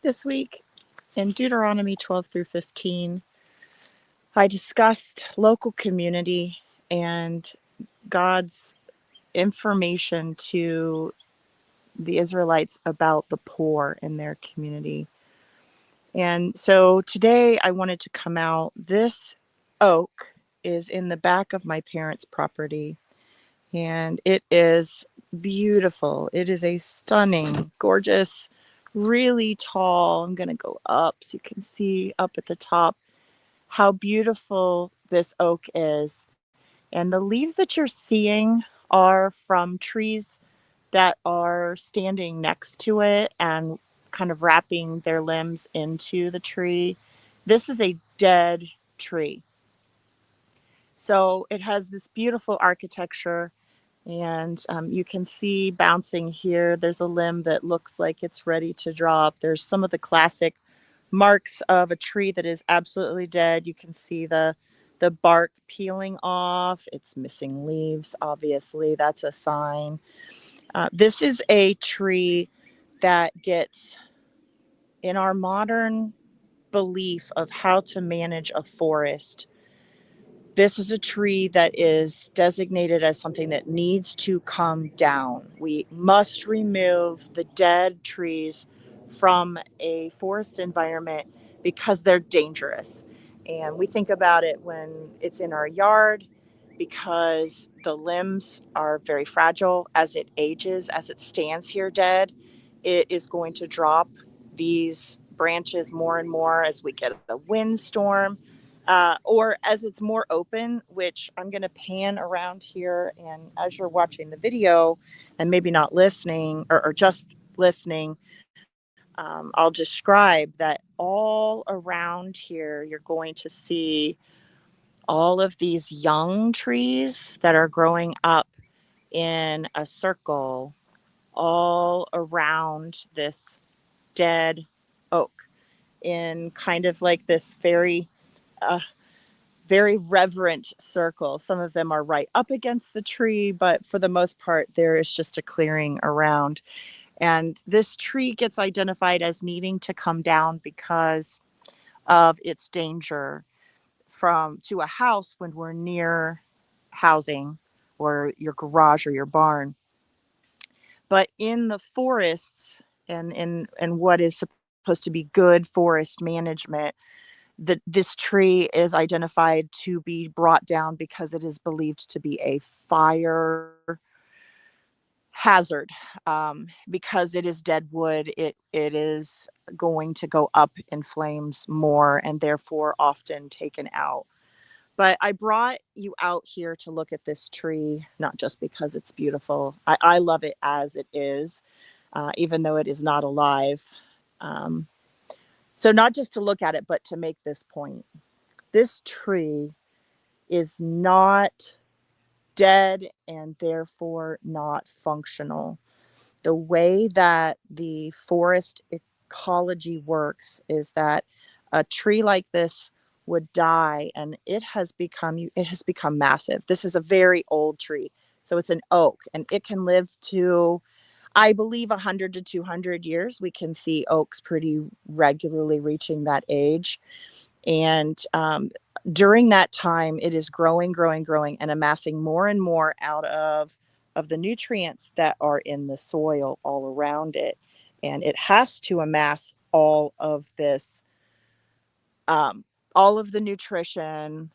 This week in Deuteronomy 12 through 15, I discussed local community and God's information to the Israelites about the poor in their community. And so today I wanted to come out. This oak is in the back of my parents' property, and it is beautiful. It is a stunning, gorgeous, really tall. I'm going to go up so you can see up at the top how beautiful this oak is. And the leaves that you're seeing are from trees that are standing next to it and kind of wrapping their limbs into the tree. This is a dead tree. So it has this beautiful architecture, and you can see bouncing here. There's a limb that looks like it's ready to drop. There's some of the classic marks of a tree that is absolutely dead. You can see the bark peeling off. It's missing leaves, obviously. That's a sign. This is a tree that gets, in our modern belief of how to manage a forest, this is a tree that is designated as something that needs to come down. We must remove the dead trees from a forest environment because they're dangerous. And we think about it when it's in our yard because the limbs are very fragile. As it ages, as it stands here dead, it is going to drop these branches more and more as we get a windstorm, or as it's more open, which I'm going to pan around here. And as you're watching the video and maybe not listening or just listening, I'll describe that all around here, you're going to see all of these young trees that are growing up in a circle all around this dead oak in kind of like this uh, very reverent circle. Some of them are right up against the tree, but for the most part, there is just a clearing around. And this tree gets identified as needing to come down because of its danger from to a house when we're near housing or your garage or your barn. But in the forests and what is supposed to be good forest management, this tree is identified to be brought down because it is believed to be a fire hazard. Because it is dead wood, it is going to go up in flames more and therefore often taken out. But I brought you out here to look at this tree, not just because it's beautiful. I love it as it is, even though it is not alive. Um, so, not just to look at it, but to make this point. This tree is not dead and therefore not functional. The way that the forest ecology works is that a tree like this would die and it has become massive. This is a very old tree. So it's an oak and it can live to, I believe, 100 to 200 years. We can see oaks pretty regularly reaching that age. And during that time, it is growing, growing, growing, and amassing more and more out of the nutrients that are in the soil all around it. And it has to amass um, all of the nutrition,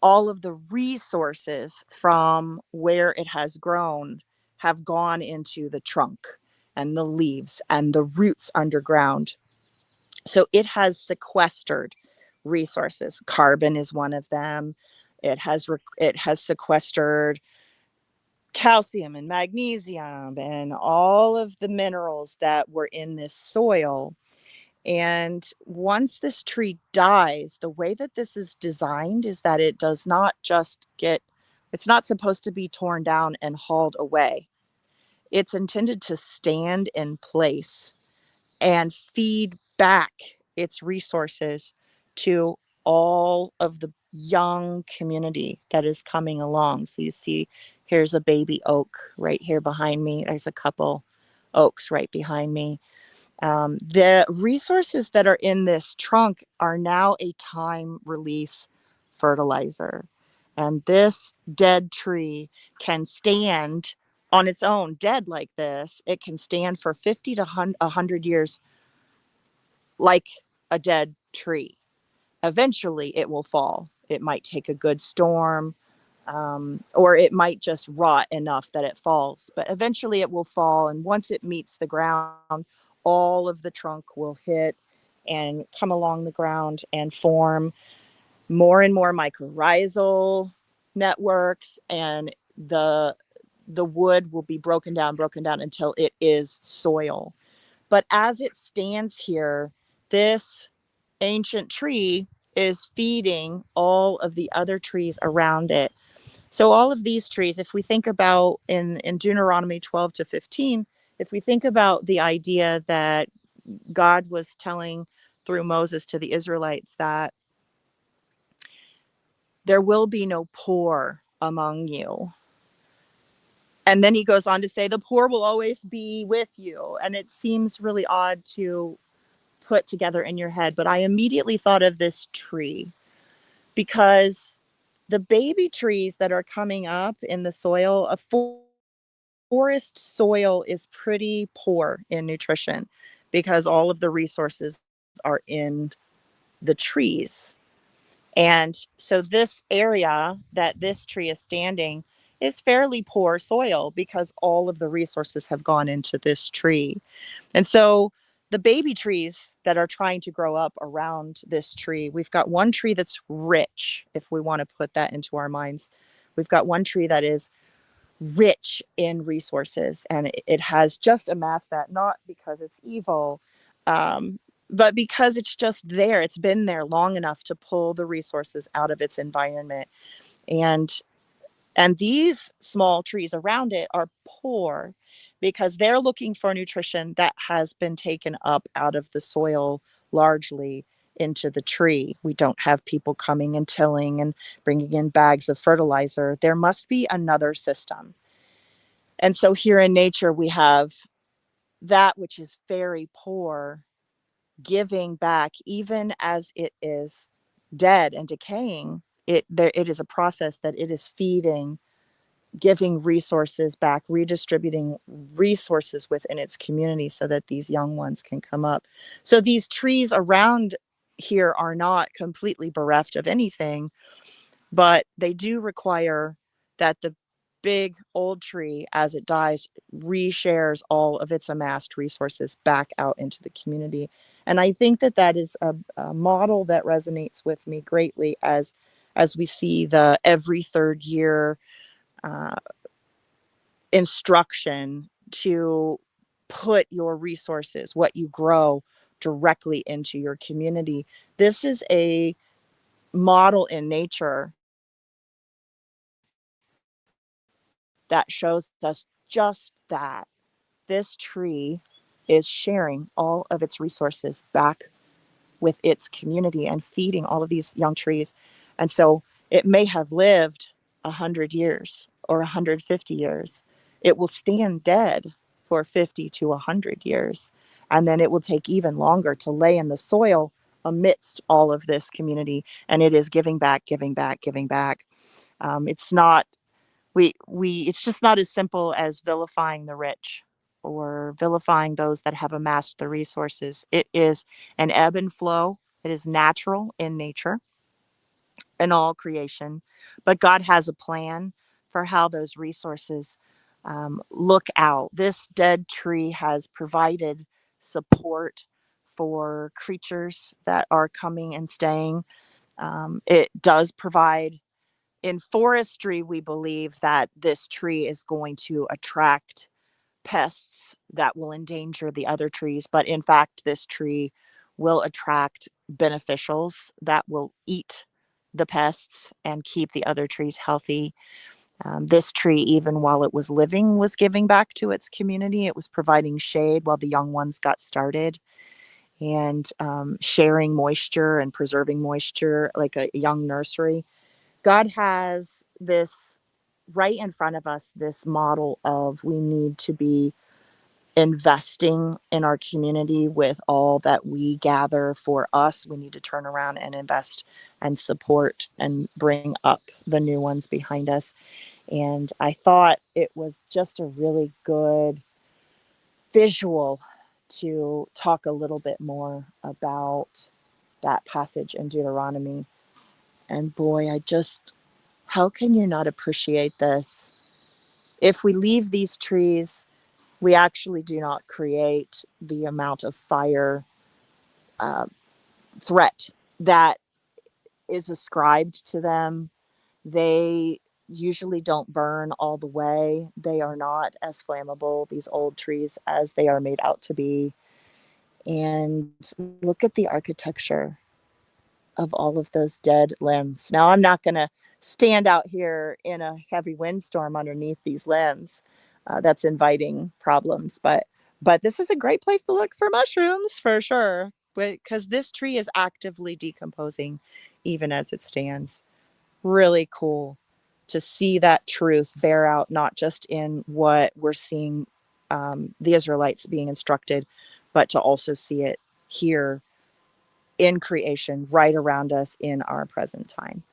all of the resources from where it has grown have gone into the trunk and the leaves and the roots underground. So it has sequestered resources. Carbon is one of them. It has sequestered calcium and magnesium and all of the minerals that were in this soil. And once this tree dies, the way that this is designed is that it does not just get, it's not supposed to be torn down and hauled away. It's intended to stand in place and feed back its resources to all of the young community that is coming along. So you see, here's a baby oak right here behind me. There's a couple oaks right behind me. The resources that are in this trunk are now a time release fertilizer. And this dead tree can stand on its own, dead like this. It can stand for 50 to 100 years like a dead tree. Eventually, it will fall. It might take a good storm, or it might just rot enough that it falls. But eventually, it will fall. And once it meets the ground, all of the trunk will hit and come along the ground and form more and more mycorrhizal networks, and the wood will be broken down until it is soil. But as it stands here, this ancient tree is feeding all of the other trees around it. So all of these trees, if we think about in Deuteronomy 12 to 15, if we think about the idea that God was telling through Moses to the Israelites that there will be no poor among you. And then he goes on to say, the poor will always be with you. And it seems really odd to put together in your head, but I immediately thought of this tree because the baby trees that are coming up in the soil, a forest soil is pretty poor in nutrition because all of the resources are in the trees. And so this area that this tree is standing is fairly poor soil because all of the resources have gone into this tree. And so the baby trees that are trying to grow up around this tree, we've got one tree that's rich, if we want to put that into our minds. We've got one tree that is rich in resources, and it has just amassed that, not because it's evil, um, but because it's just there. It's been there long enough to pull the resources out of its environment. And these small trees around it are poor because they're looking for nutrition that has been taken up out of the soil largely into the tree. We don't have people coming and tilling and bringing in bags of fertilizer. There must be another system. And so here in nature, we have that which is very poor giving back, even as it is dead and decaying. It is a process that it is feeding, giving resources back, redistributing resources within its community so that these young ones can come up. So these trees around here are not completely bereft of anything, but they do require that the big old tree, as it dies, reshares all of its amassed resources back out into the community. And I think that that is a model that resonates with me greatly as we see the every third year uh, instruction to put your resources, what you grow, directly into your community. This is a model in nature that shows us just that this tree is sharing all of its resources back with its community and feeding all of these young trees. And so it may have lived 100 years or 150 years. It will stand dead for 50 to 100 years. And then it will take even longer to lay in the soil amidst all of this community. And it is giving back, giving back, giving back. It's not we it's just not as simple as vilifying the rich or vilifying those that have amassed the resources. It is an ebb and flow. It is natural in nature and all creation, but God has a plan for how those resources look out. This dead tree has provided support for creatures that are coming and staying. It does provide in forestry. We believe that this tree is going to attract pests that will endanger the other trees, but in fact, this tree will attract beneficials that will eat the pests and keep the other trees healthy. This tree, even while it was living, was giving back to its community. It was providing shade while the young ones got started, and sharing moisture and preserving moisture like a young nursery. God has this right in front of us, this model of we need to be investing in our community with all that we gather for us. We need to turn around and invest and support and bring up the new ones behind us. And I thought it was just a really good visual to talk a little bit more about that passage in Deuteronomy. And boy, how can you not appreciate this? If we leave these trees, we actually do not create the amount of fire uh, threat that is ascribed to them. They usually don't burn all the way. They are not as flammable, these old trees, as they are made out to be. And look at the architecture of all of those dead limbs. Now, I'm not going to stand out here in a heavy windstorm underneath these limbs. That's inviting problems, but this is a great place to look for mushrooms for sure, because this tree is actively decomposing even as it stands. Really cool to see that truth bear out, not just in what we're seeing the Israelites being instructed, but to also see it here in creation right around us in our present time.